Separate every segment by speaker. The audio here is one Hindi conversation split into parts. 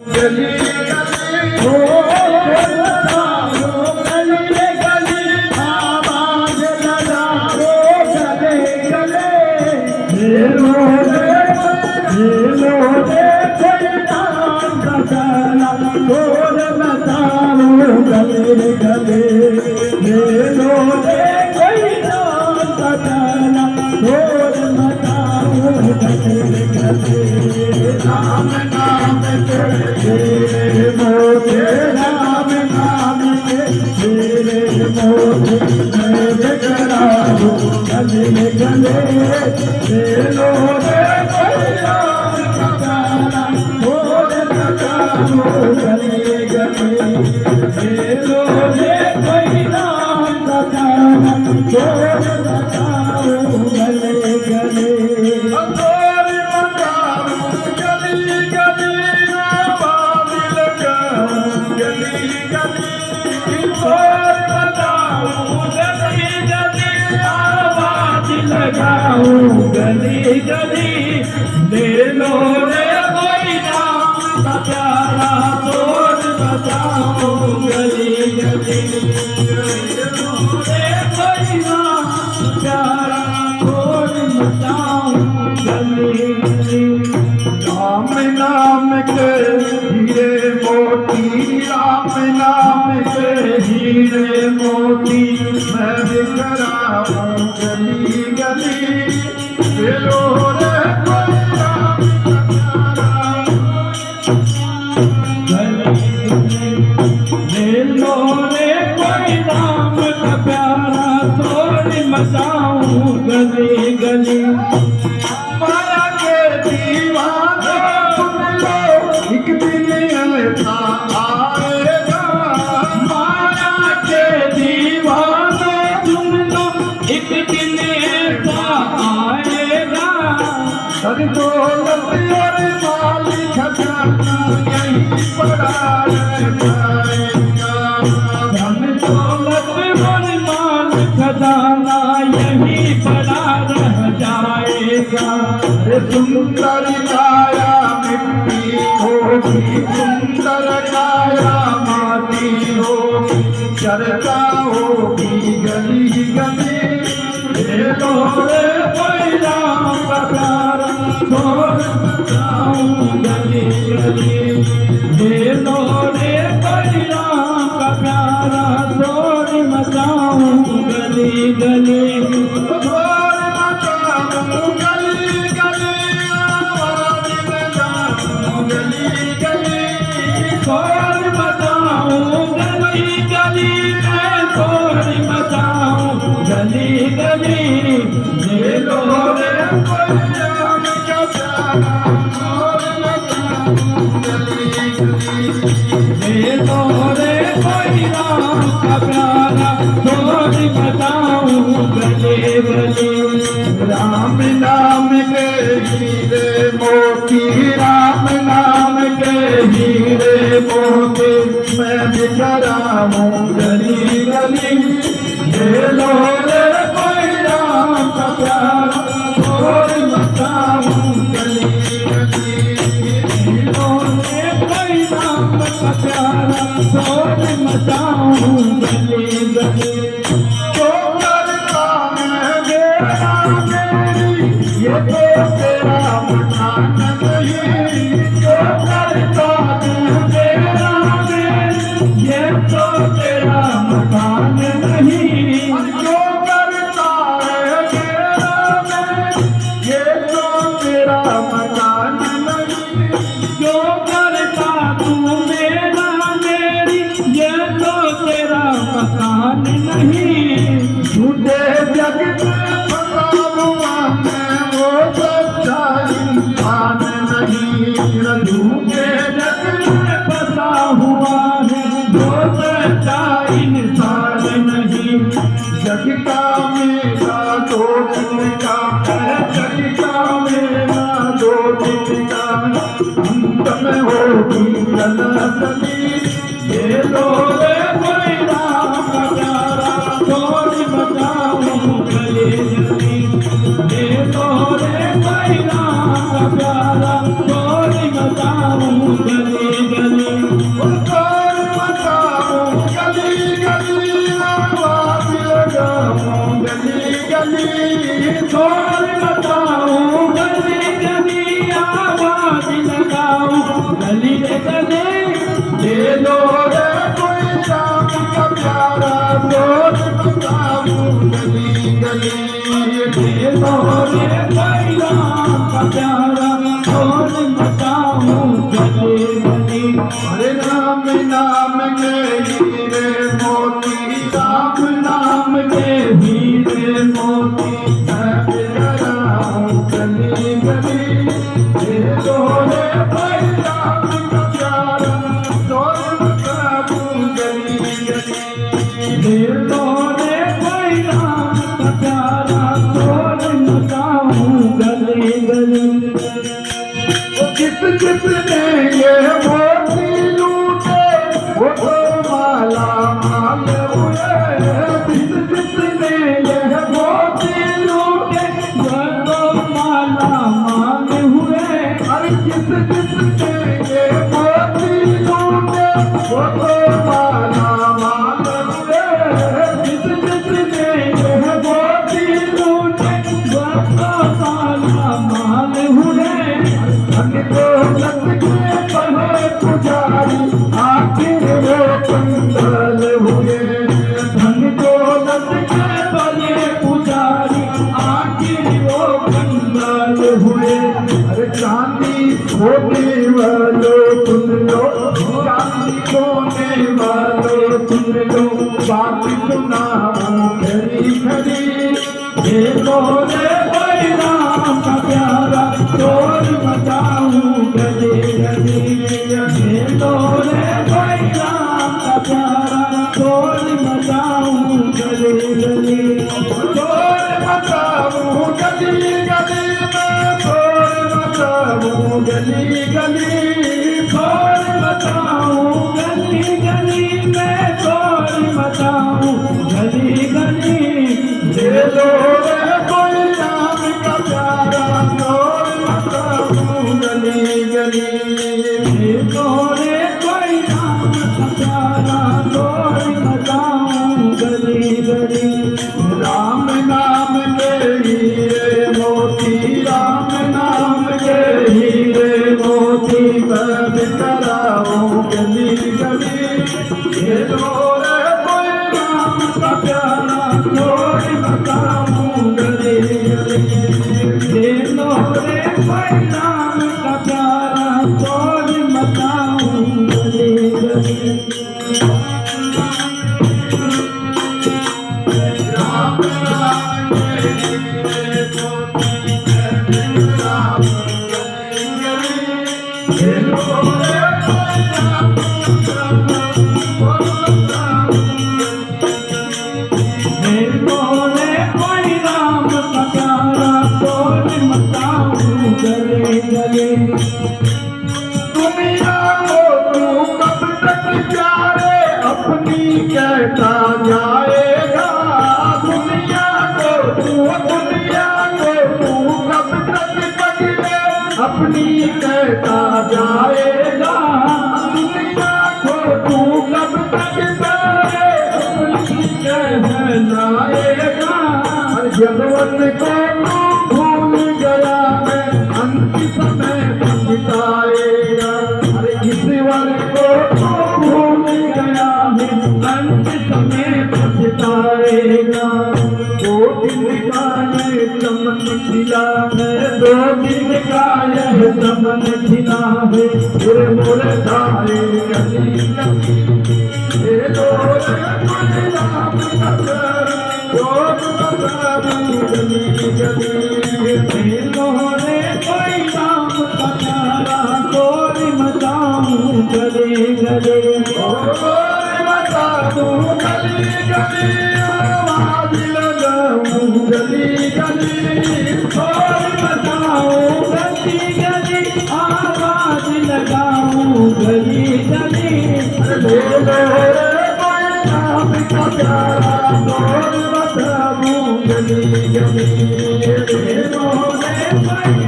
Speaker 1: गली गली हो गली गली आवाज लगाओ गले गले हेलो कोई नाम बजाना बोल बताओ गले गले हेलो कोई नाम बजाना बोल बताओ गले गले राम नाम तेरे मोते राम नाम तेरे मोते मैं कराऊं गले गले हेलो कोई नाम बजाना बोल बताओ गले गले हेलो कोई नाम बजाना बोल बताओ गले गले लगाऊं गली गली ले लो रे कोई नाम प्यारा तोड़ बताओ गली गली ले लो रे कोई नाम प्यारा तोड़ बताओ गली गली राम नाम के हीरे मोती राम नाम के हीरे मोती मैं बिखराऊं गली गली हेलो रे कोई राम हेलो रे कोई राम का प्यारा थोड़ी मचाऊं गली गली माया के दीवाने सुन लो एक दिन ऐसा आएगा माया के दीवाने सुन लो एक दिन ऐसा आएगा सर दौलत और माल खजाना यहीं पड़ा रह जाएगा धन दौलत और माल खजाना यहीं पड़ा रह जाएगा सुंदर काया मिट्टी होगी सुंदर काया माटी होगी चर्चा होगी गली गली हेलो रे कोई राम का प्यारा छोड़ बताऊं गली गली हेलो रे कोई राम का प्यारा छोड़ मचाऊं गली गली गली गली ले लो रे कोई राम का प्यारा छोड़ मचाऊं गली गली ले लो रे कोई राम का प्यारा छोड़ मचाऊं गली गली राम नाम के हीरे मोती राम नाम के हीरे मोती मैं बिखराऊं गली गली ले लो रे कोई राम का प्यारा छोड़ मचाऊं गली गली ले लो रे कोई राम का प्यारा छोड़ मचाऊं गली गली जो करता मैं मेरा मेरी ये तो तेरा मकान नहीं जो करता मैं मेरा मेरी ये तो तेरा मकान नहीं जो करता है मेरा मैं ये तो तेरा मकान नहीं जो करता तू मेरा मेरी ये तो तेरा मकान नहीं झूठे जग में फंसा हुआ मैं वो सच्चा इंसान नहीं झूठे जग में फंसा हुआ है वो सच्चा इंसान नहीं जग का मेरा दो दिन का जग का मेरा दो दिन का अंत में होगी जलती ये लो रे कोई राम का प्यारा छोड़ मचाऊं गली गली ये लो रे कोई राम का प्यारा छोड़ मचाऊं गली गली गली गली ले लो रे कोई राम का प्यारा जोर बताऊं गली गली ले लो रे कोई राम का प्यारा जोर बताऊं गली गली हरे राम नाम के हीरे मोती राम नाम के हीरे मोती गली गली ले लो रे कोई राम का प्यारा जोर बताऊं गली गली ले लो रे कोई राम का प्यारा जोर बताऊं गली गली किसने ये मोती लूटे वो तो माला माल हुए किसने ये मोती लूटे वो तो माला माल हुए अरे किसने ये मोती लूटे वो तो माला माल हुए किसने ये मोती लूटे वो तो माला माल हुए पुजारी आखिर वो कंगाल हुए धन दौलत के बने पुजारी आखिर वो कंगाल हुए अरे चांदी खोने वालों सुन लो चांदी खोने वालों सुन लो बात सुनाऊं खरी खरी ये लो रे कोई राम का प्यारा चोर बताऊं गली गली ये लो रे कोई राम का प्यारा चोर बताऊं गली गली चोर बताऊं गली गली में चोर बताऊं गली गली चोर बताऊं गली गली में चोर बताऊं गली गली ले लो रे कोई राम का प्यारा चोर बताऊं गली गली ले लो रे कोई राम का प्यारा चोर बताऊं गली गली राम नाम के हीरे मोती राम नाम के हीरे मोती मैं बिखराऊं गली गली ले लो रे कोई राम का प्यारा चोर बताऊं गली गली ले लो रे कोई राम का प्यारा चोर बताऊं गली गली राम नाम के हीरे मोती मैं बिखराऊं गली गली ले लो रे कोई राम का दुनिया को तू कब तक प्यारे अपनी कहता जाएगा दुनिया को तू कब तक पकड़े अपनी कहता जाएगा दुनिया को तू कब तक पकड़े अपनी कहता जाएगा जगवन को तू भूल गया है अंतिम समय पछताएगा अरे ईश्वर को तू भूल गया है अंतिम समय पछताएगा दो दिन का ये चमन खिला है दो दिन का यह चमन खिला है फिर मोरे धारे गली गली दो राम का गली गली लोरे कोई राम का प्यारा चोर मचाऊं गली गली चोर मचाऊं गली गली आवाज लगाऊं गली गली चोर मचाऊं गली गली आवाज लगाऊं गली गली लोरे कोई राम का प्यारा चोर मचाऊं गली गली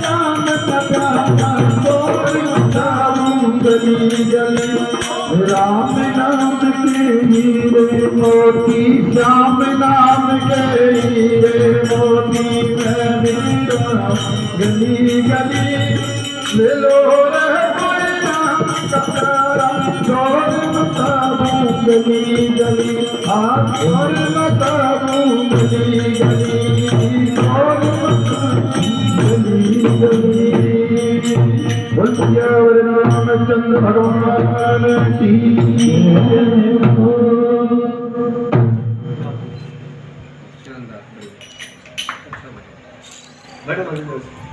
Speaker 1: राम का प्यारा चोर मचाऊं गली गली राम नाम के हीरे मोती श्याम नाम के हीरे मोती मैं गली गली ले लो रे कोई राम छोड़ मता गली गली छोड़ मता गली गली छोड़ मता गली गली बोलिए रामचंद्र भगवान की
Speaker 2: बड़ा